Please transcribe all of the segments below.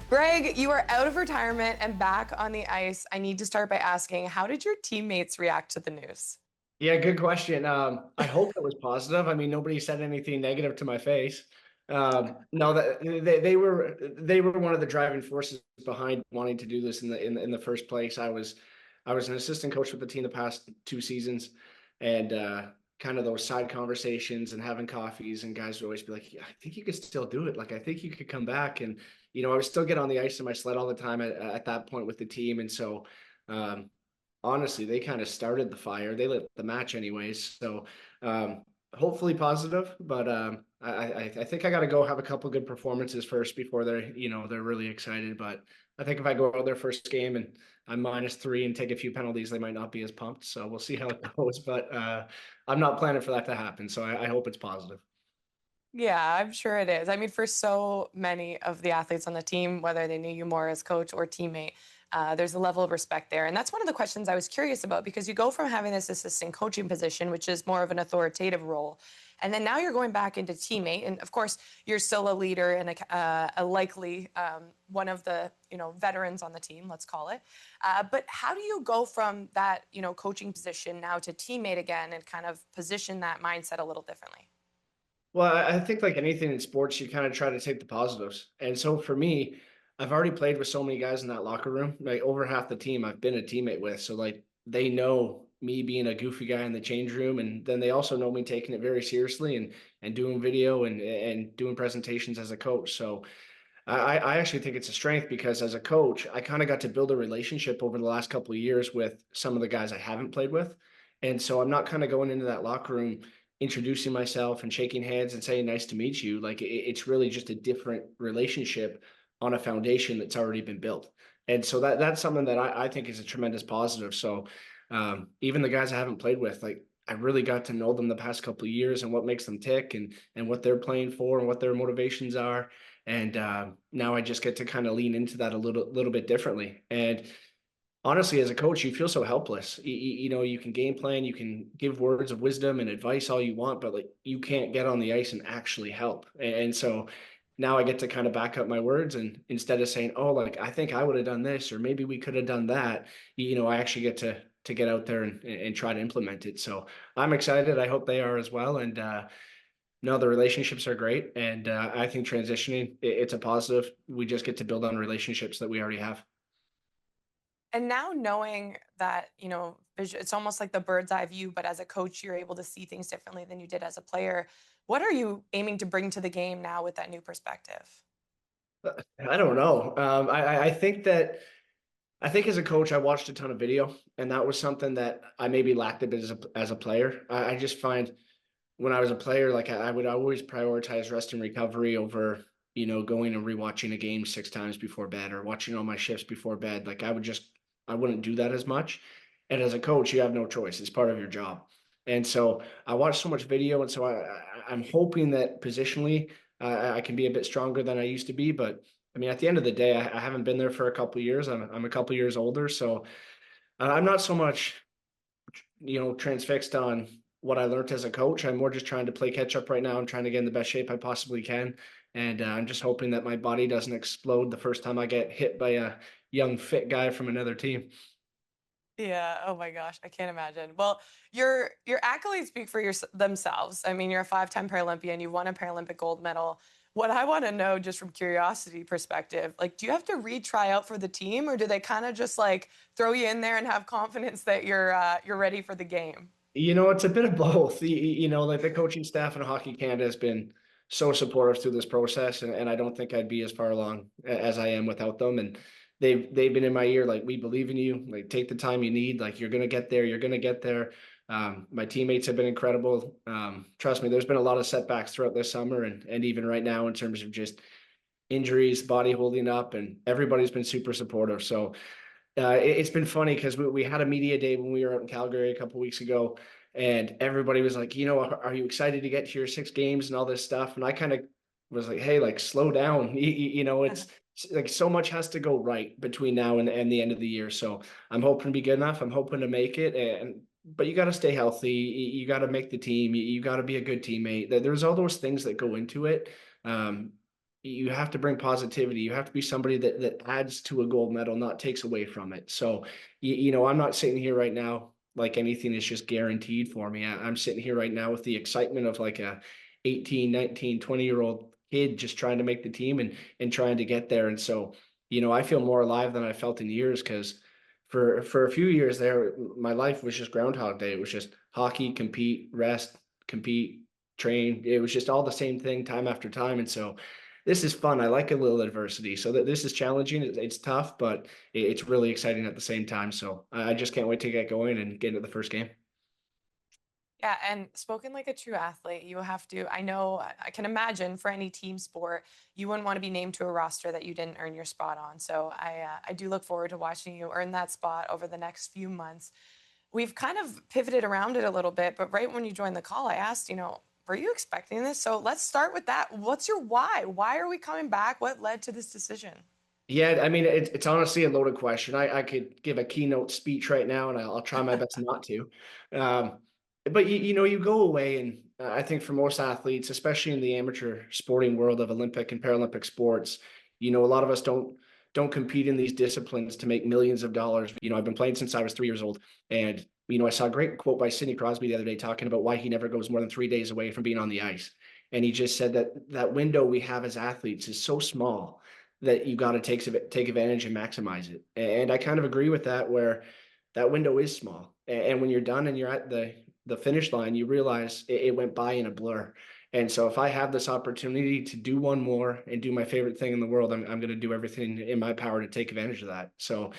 Greg, you are out of retirement and back on the ice. I need to start by asking, how did your teammates react to the news? Yeah, good question. I hope it was positive. I mean, nobody said anything negative to my face. No, that they were one of the driving forces behind wanting to do this in the first place. I was an assistant coach with the team the past 2 seasons, and kind of those side conversations and having coffees, and guys would always be like, "Yeah, I think you could still do it. Like, I think you could come back." And I would still get on the ice in my sled all the time at that point with the team, and so. Um, Honestly, they kind of started the fire. They lit the match anyways. So hopefully positive, but I think I got to go have a couple good performances first before they're really excited. But I think if I go out their first game and I'm -3 and take a few penalties, they might not be as pumped. So we'll see how it goes. But I'm not planning for that to happen. So I hope it's positive. Yeah, I'm sure it is. I mean, for so many of the athletes on the team, whether they knew you more as coach or teammate, there's a level of respect there. And that's one of the questions I was curious about because you go from having this assistant coaching position, which is more of an authoritative role, and then now you're going back into teammate. And of course, you're still a leader and a likely one of the veterans on the team, let's call it. But how do you go from that coaching position now to teammate again and kind of position that mindset a little differently? Well, I think like anything in sports, you kind of try to take the positives. And so for me, I've already played with so many guys in that locker room. Like over half the team I've been a teammate with. So like they know me being a goofy guy in the change room. And then they also know me taking it very seriously and doing video and doing presentations as a coach. So I actually think it's a strength because as a coach, I kind of got to build a relationship over the last couple of years with some of the guys I haven't played with. And so I'm not kind of going into that locker room introducing myself and shaking hands and saying nice to meet you. Like it's really just a different relationship on a foundation that's already been built. And so that's something that I think is a tremendous positive. So even the guys I haven't played with, like I really got to know them the past couple of years and what makes them tick and what they're playing for and what their motivations are. And now I just get to kind of lean into that a little bit differently. And honestly, as a coach, you feel so helpless. You can game plan, you can give words of wisdom and advice all you want, but like you can't get on the ice and actually help. And so now I get to kind of back up my words, and instead of saying, "Oh, like I think I would have done this," or maybe we could have done that, I actually get to get out there and try to implement it. So I'm excited. I hope they are as well. And no, the relationships are great, and I think transitioning it's a positive. We just get to build on relationships that we already have. And now knowing that, it's almost like the bird's eye view, but as a coach, you're able to see things differently than you did as a player. What are you aiming to bring to the game now with that new perspective? I don't know. I think as a coach, I watched a ton of video, and that was something that I maybe lacked a bit as a player. I just find when I was a player, like I would always prioritize rest and recovery over, going and rewatching a game 6 times before bed or watching all my shifts before bed. Like I wouldn't do that as much. And as a coach, you have no choice. It's part of your job. And so I watched so much video, and so I'm hoping that positionally I can be a bit stronger than I used to be. But I mean, at the end of the day, I haven't been there for a couple of years. I'm a couple of years older, so I'm not so much transfixed on what I learned as a coach. I'm more just trying to play catch up right now. I'm trying to get in the best shape I possibly can. And I'm just hoping that my body doesn't explode the first time I get hit by a young, fit guy from another team. Yeah. Oh my gosh, I can't imagine. Well, your accolades speak for themselves. I mean, you're a five-time Paralympian. You won a Paralympic gold medal. What I want to know, just from curiosity perspective, like, do you have to retry out for the team, or do they kind of just like throw you in there and have confidence that you're ready for the game? It's a bit of both. Like the coaching staff in Hockey Canada has been so supportive through this process, and I don't think I'd be as far along as I am without them. And they've been in my ear, like we believe in you, like take the time you need, like you're gonna get there, you're gonna get there. My teammates have been incredible. Trust me, there's been a lot of setbacks throughout this summer and even right now in terms of just injuries, body holding up, and everybody's been super supportive. So it's been funny because we had a media day when we were out in Calgary a couple weeks ago, and everybody was like, are you excited to get to your 6 games and all this stuff? And I kind of was like, hey, like slow down. It's like so much has to go right between now and the end of the year. So I'm hoping to be good enough. I'm hoping to make it, but you got to stay healthy. You got to make the team. You got to be a good teammate. There's all those things that go into it. you have to bring positivity. You have to be somebody that adds to a gold medal, not takes away from it. So, I'm not sitting here right now like anything is just guaranteed for me. I'm sitting here right now with the excitement of like a 18, 19, 20-year-old kid just trying to make the team and trying to get there. And so, I feel more alive than I felt in years because for a few years there, my life was just Groundhog Day. It was just hockey, compete, rest, compete, train. It was just all the same thing time after time. And so this is fun. I like a little adversity. So that this is challenging. It's tough, but it's really exciting at the same time. So I just can't wait to get going and get into the first game. Yeah, and spoken like a true athlete, you have to. I know, I can imagine for any team sport, you wouldn't want to be named to a roster that you didn't earn your spot on. So I do look forward to watching you earn that spot over the next few months. We've kind of pivoted around it a little bit, but right when you joined the call, I asked, were you expecting this? So let's start with that. What's your why? Why are we coming back? What led to this decision? Yeah, I mean, it's honestly a loaded question. I could give a keynote speech right now, and I'll try my best not to. Um, but you go away, and I think for most athletes, especially in the amateur sporting world of Olympic and Paralympic sports, a lot of us don't compete in these disciplines to make millions of dollars. I've been playing since I was 3 years old, and I saw a great quote by Sidney Crosby the other day talking about why he never goes more than 3 days away from being on the ice, and he just said that window we have as athletes is so small that you got to take advantage and maximize it. And I kind of agree with that, where that window is small. And when you're done and you're at the finish line, you realize it went by in a blur. And so if I have this opportunity to do one more and do my favorite thing in the world, I'm going to do everything in my power to take advantage of that. So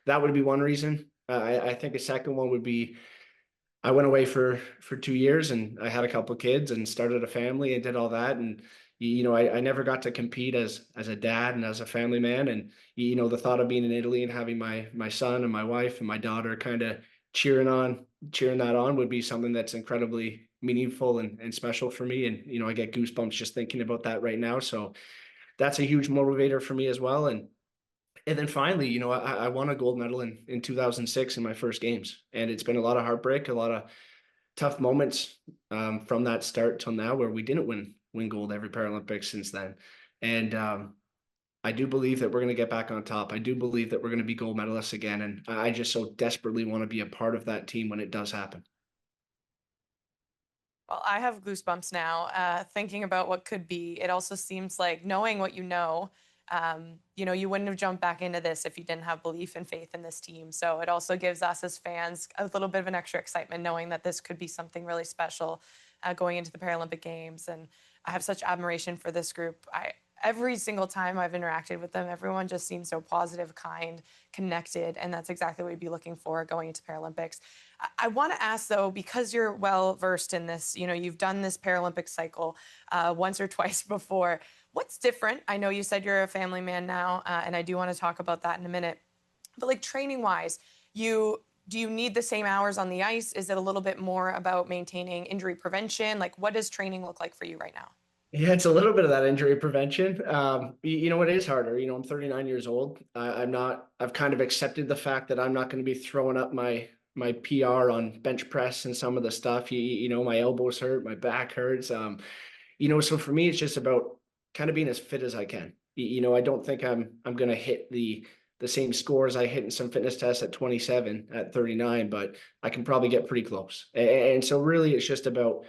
that would be one reason. I think a second one would be I went away for 2 years and I had a couple of kids and started a family and did all that. And I never got to compete as a dad and as a family man. And the thought of being in Italy and having my son and my wife and my daughter kind of cheering that on would be something that's incredibly meaningful and special for me. And I get goosebumps just thinking about that right now. So that's a huge motivator for me as well. And then finally, I won a gold medal in 2006 in my first games. And it's been a lot of heartbreak, a lot of tough moments from that start till now where we didn't win gold every Paralympics since then. And I do believe that we're going to get back on top. I do believe that we're going to be gold medalists again. And I just so desperately want to be a part of that team when it does happen. Well, I have goosebumps now thinking about what could be. It also seems like knowing what you wouldn't have jumped back into this if you didn't have belief and faith in this team. So it also gives us as fans a little bit of an extra excitement knowing that this could be something really special going into the Paralympic Games. And I have such admiration for this group. Every single time I've interacted with them, everyone just seems so positive, kind, connected, and that's exactly what we'd be looking for going into Paralympics. I want to ask though, because you're well versed in this, you've done this Paralympic cycle once or twice before. What's different? I know you said you're a family man now, and I do want to talk about that in a minute. But like training wise, do you need the same hours on the ice? Is it a little bit more about maintaining injury prevention? Like, what does training look like for you right now? Yeah, it's a little bit of that injury prevention. It is harder. I'm 39 years old. I've kind of accepted the fact that I'm not going to be throwing up my PR on bench press and some of the stuff. My elbows hurt, my back hurts. So for me, it's just about kind of being as fit as I can. I don't think I'm going to hit the same scores I hit in some fitness tests at 27, at 39, but I can probably get pretty close. And so really, it's just about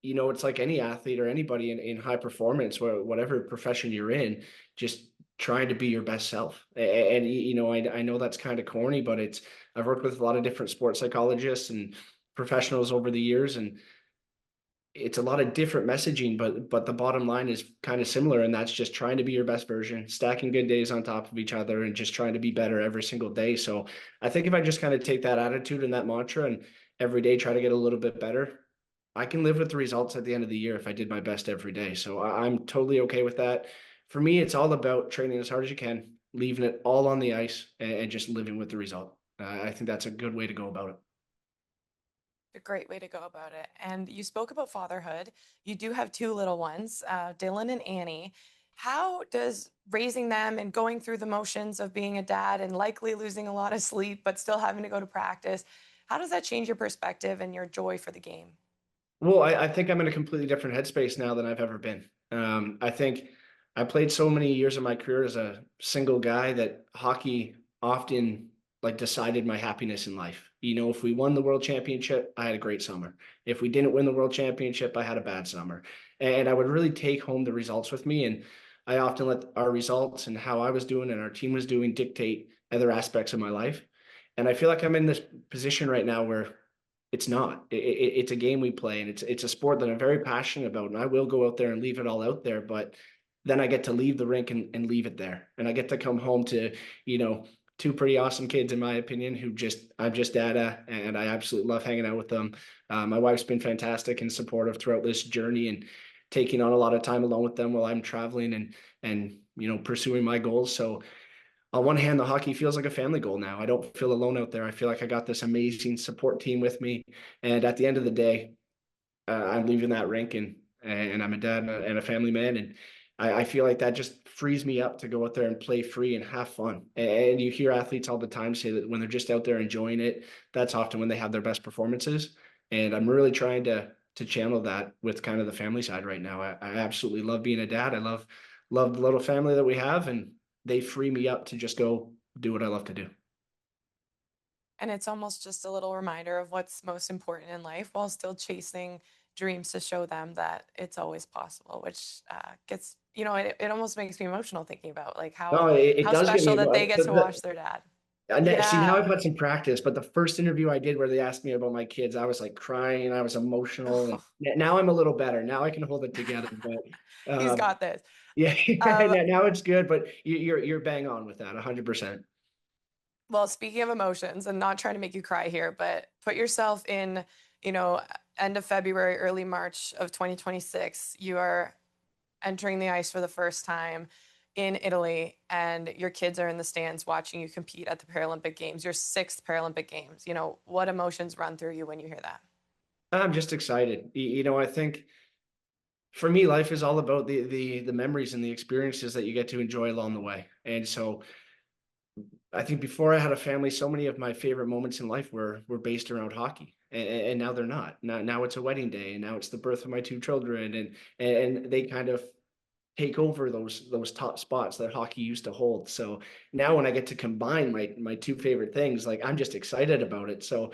it's like any athlete or anybody in high performance, whatever profession you're in, just trying to be your best self. And I know that's kind of corny, but I've worked with a lot of different sports psychologists and professionals over the years, and it's a lot of different messaging, but the bottom line is kind of similar, and that's just trying to be your best version, stacking good days on top of each other, and just trying to be better every single day. So I think if I just kind of take that attitude and that mantra and every day try to get a little bit better, I can live with the results at the end of the year if I did my best every day. So I'm totally okay with that. For me, it's all about training as hard as you can, leaving it all on the ice, and just living with the result. I think that's a good way to go about it. A great way to go about it. And you spoke about fatherhood. You do have two little ones, Dylan and Annie. How does raising them and going through the motions of being a dad and likely losing a lot of sleep, but still having to go to practice, how does that change your perspective and your joy for the game? Well, I think I'm in a completely different headspace now than I've ever been. I think I played so many years of my career as a single guy that hockey often like decided my happiness in life. You know, if we won the world championship, I had a great summer. If we didn't win the world championship, I had a bad summer. And I would really take home the results with me. And I often let our results and how I was doing and our team was doing dictate other aspects of my life. And I feel like I'm in this position right now where it's not. It's a game we play, and it's a sport that I'm very passionate about, and I will go out there and leave it all out there. But then I get to leave the rink and leave it there, and I get to come home to you know two pretty awesome kids in my opinion who just I'm just data, and I absolutely love hanging out with them. My wife's been fantastic and supportive throughout this journey, and taking on a lot of time alone with them while I'm traveling and pursuing my goals. So on one hand, the hockey feels like a family goal now. I don't feel alone out there. I feel like I got this amazing support team with me. And at the end of the day, I'm leaving that rink and I'm a dad and a family man. And I feel like that just frees me up to go out there and play free and have fun. And you hear athletes all the time say that when they're just out there enjoying it, that's often when they have their best performances. And I'm really trying to channel that with kind of the family side right now. I absolutely love being a dad. I love the little family that we have, and they free me up to just go do what I love to do. And it's almost just a little reminder of what's most important in life while still chasing dreams to show them that it's always possible, which gets, it almost makes me emotional thinking about like No, it how does get me. special that they get to watch their dad. See, now Yeah. I've had some practice, but the first interview I did where they asked me about my kids, I was like crying, I was emotional, and now I'm a little better. Now I can hold it together. But He's got this. yeah, Um, now it's good. But you're bang on with that, 100%. well, speaking of emotions, and not trying to make you cry here, but put yourself in, you know, end of February, early March of 2026. You are entering the ice for the first time in Italy, and your kids are in the stands watching you compete at the Paralympic Games, your sixth Paralympic Games. What emotions run through you when you hear that? I'm just excited. I think for me, life is all about the memories and the experiences that you get to enjoy along the way. And so I think before I had a family, so many of my favorite moments in life were based around hockey, and now they're not. Now it's a wedding day, and now it's the birth of my two children, and they kind of take over those top spots that hockey used to hold. So now when I get to combine my two favorite things, like I'm just excited about it. So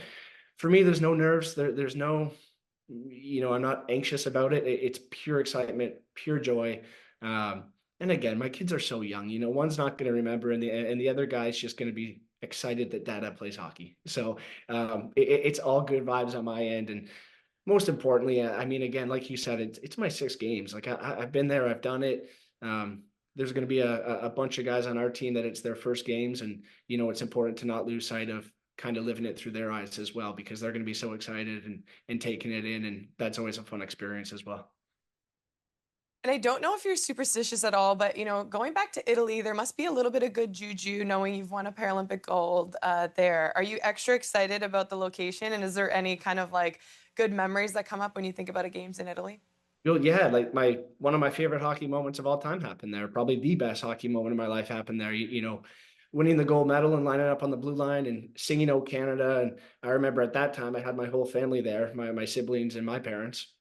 for me, there's no nerves. There's no, I'm not anxious about it. It's pure excitement, pure joy. Um, and again, my kids are so young. One's not going to remember, and the other guy's just going to be excited that Dada plays hockey. So it's all good vibes on my end, and most importantly, I mean, again, like you said, it's my six games. Like I've been there, I've done it. There's going to be a bunch of guys on our team that it's their first games, and it's important to not lose sight of kind of living it through their eyes as well, because they're going to be so excited and taking it in, and that's always a fun experience as well. And I don't know if you're superstitious at all, but going back to Italy, there must be a little bit of good juju knowing you've won a Paralympic gold there. Are you extra excited about the location? And is there any kind of like good memories that come up when you think about a games in Italy? Well, yeah, like my one of my favorite hockey moments of all time happened there. Probably the best hockey moment of my life happened there. Winning the gold medal and lining up on the blue line and singing "Oh Canada." And I remember at that time I had my whole family there, my siblings and my parents.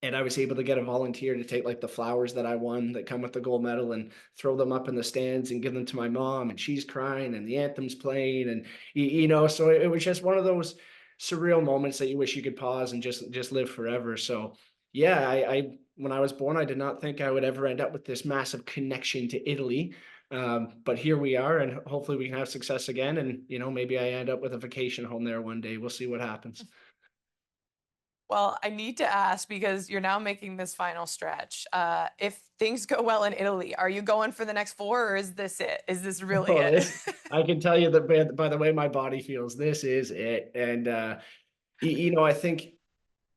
And I was able to get a volunteer to take like the flowers that I won that come with the gold medal and throw them up in the stands and give them to my mom, and she's crying and the anthem's playing, and so it was just one of those surreal moments that you wish you could pause and just live forever. So yeah, I when I was born, I did not think I would ever end up with this massive connection to Italy. But here we are, and hopefully we can have success again, and maybe I end up with a vacation home there one day. We'll see what happens. Well, I need to ask because you're now making this final stretch. If things go well in Italy, are you going for the next four, or is this it? Is this really Oh, it? I can tell you that by the way my body feels, this is it. And I think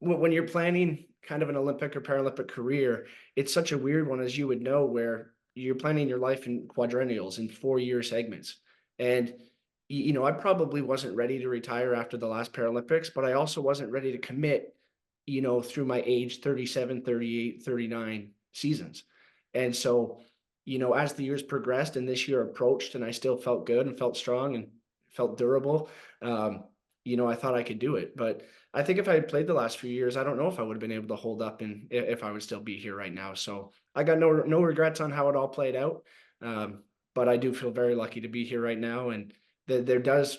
when you're planning kind of an Olympic or Paralympic career, it's such a weird one, as you would know, where you're planning your life in quadrennials, in 4-year segments. And I probably wasn't ready to retire after the last Paralympics, but I also wasn't ready to commit, through my age 37, 38, 39 seasons. And so, as the years progressed and this year approached, and I still felt good and felt strong and felt durable, I thought I could do it. But I think if I had played the last few years, I don't know if I would have been able to hold up and if I would still be here right now. So I got no regrets on how it all played out. Um, but I do feel very lucky to be here right now. And there does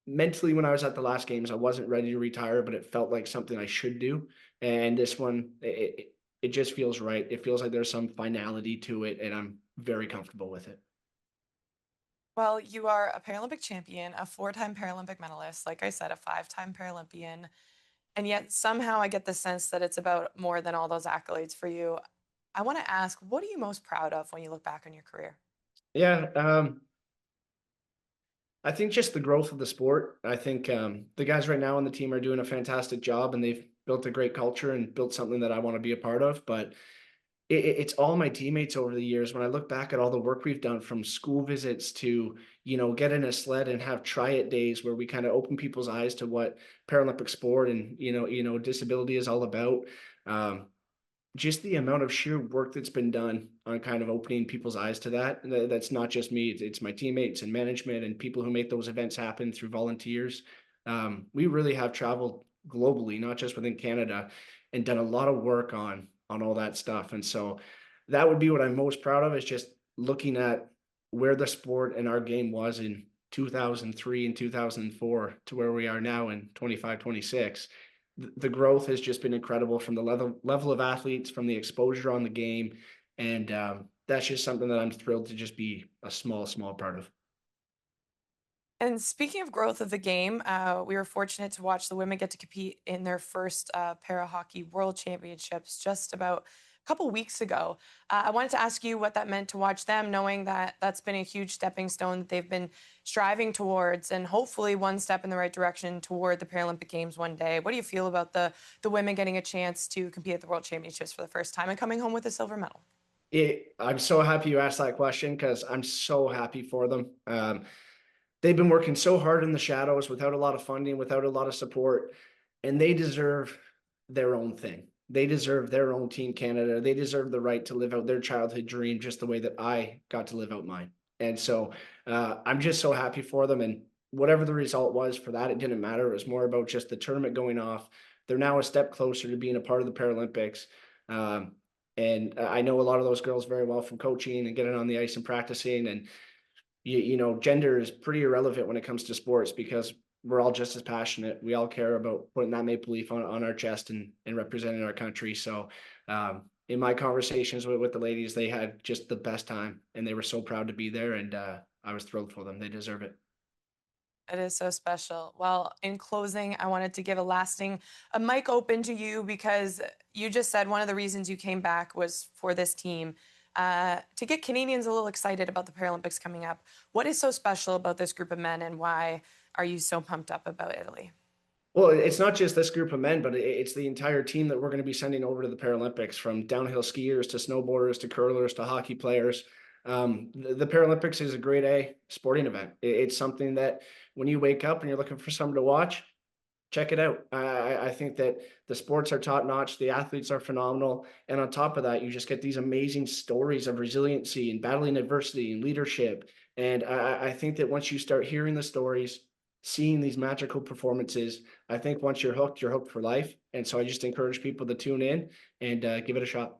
mentally, when I was at the last games, I wasn't ready to retire, but it felt like something I should do. And this one, it just feels right. It feels like there's some finality to it, and I'm very comfortable with it. Well, you are a Paralympic champion, a four-time Paralympic medalist, like I said, a five-time Paralympian. And yet somehow I get the sense that it's about more than all those accolades for you. I want to ask, what are you most proud of when you look back on your career? Yeah, I think just the growth of the sport. I think the guys right now on the team are doing a fantastic job, and they've built a great culture and built something that I want to be a part of. But it's all my teammates over the years. When I look back at all the work we've done, from school visits to, get in a sled and have try it days where we kind of open people's eyes to what Paralympic sport and, disability is all about. Um, just the amount of sheer work that's been done on kind of opening people's eyes to that. That's not just me, it's my teammates and management and people who make those events happen through volunteers. We really have traveled globally, not just within Canada, and done a lot of work on all that stuff. And so that would be what I'm most proud of, is just looking at where the sport and our game was in 2003 and 2004 to where we are now in 25, 26. The growth has just been incredible, from the level of athletes, from the exposure on the game, and that's just something that I'm thrilled to just be a small part of. And speaking of growth of the game, we were fortunate to watch the women get to compete in their first para hockey world championships just about a couple weeks ago. I wanted to ask you what that meant to watch them, knowing that that's been a huge stepping stone that they've been striving towards, and hopefully one step in the right direction toward the Paralympic Games one day. What do you feel about the women getting a chance to compete at the World Championships for the first time and coming home with a silver medal? I'm so happy you asked that question, because I'm so happy for them. They've been working so hard in the shadows without a lot of funding, without a lot of support, and they deserve their own thing. They deserve their own Team Canada. They deserve the right to live out their childhood dream just the way that I got to live out mine. And so I'm just so happy for them. And whatever the result was for that, it didn't matter. It was more about just the tournament going off. They're now a step closer to being a part of the Paralympics. Um, and I know a lot of those girls very well from coaching and getting on the ice and practicing. And gender is pretty irrelevant when it comes to sports, because we're all just as passionate. We all care about putting that maple leaf on our chest and representing our country. So in my conversations with the ladies, they had just the best time, and they were so proud to be there. And I was thrilled for them. They deserve it. It is so special. Well, in closing, I wanted to give a mic open to you, because you just said one of the reasons you came back was for this team. To get Canadians a little excited about the Paralympics coming up, what is so special about this group of men, and why are you so pumped up about Italy? Well, it's not just this group of men, but it's the entire team that we're going to be sending over to the Paralympics, from downhill skiers to snowboarders to curlers to hockey players. The Paralympics is a grade A sporting event. It's something that when you wake up and you're looking for something to watch, check it out. I think that the sports are top notch. The athletes are phenomenal. And on top of that, you just get these amazing stories of resiliency and battling adversity and leadership. And I think that once you start hearing the stories, seeing these magical performances, I think once you're hooked for life. And so I just encourage people to tune in and give it a shot.